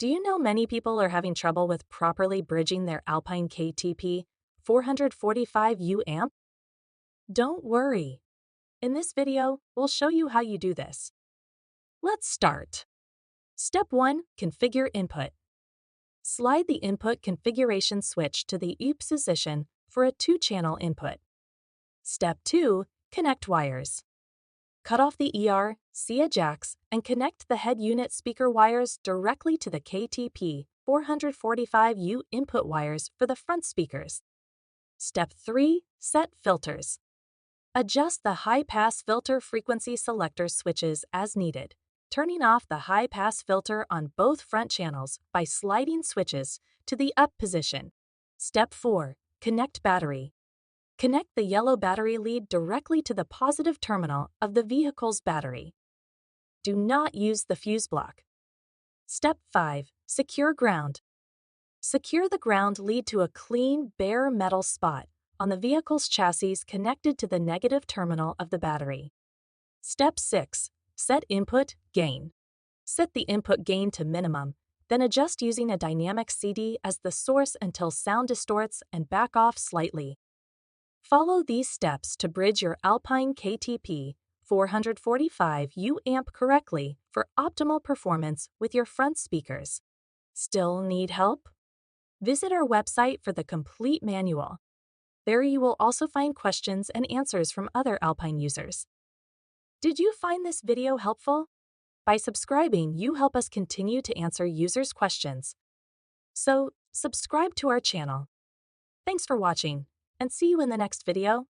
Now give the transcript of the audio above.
Do you know many people are having trouble with properly bridging their Alpine KTP-445U amp? Don't worry. In this video, we'll show you how you do this. Let's start. Step 1. Configure input. Slide the input configuration switch to the U position for a 2-channel input. Step 2. Connect wires. Cut off the ER, SIA jacks, and connect the head unit speaker wires directly to the KTP-445U input wires for the front speakers. Step 3. Set filters. Adjust the high-pass filter frequency selector switches as needed, turning off the high-pass filter on both front channels by sliding switches to the up position. Step 4. Connect battery. Connect the yellow battery lead directly to the positive terminal of the vehicle's battery. Do not use the fuse block. Step 5. Secure ground. Secure the ground lead to a clean, bare metal spot on the vehicle's chassis connected to the negative terminal of the battery. Step 6. Set input gain. Set the input gain to minimum, then adjust using a dynamic CD as the source until sound distorts and back off slightly. Follow these steps to bridge your Alpine KTP-445U amp correctly for optimal performance with your front speakers. Still need help? Visit our website for the complete manual. There you will also find questions and answers from other Alpine users. Did you find this video helpful? By subscribing, you help us continue to answer users' questions. So, subscribe to our channel. Thanks for watching, and see you in the next video.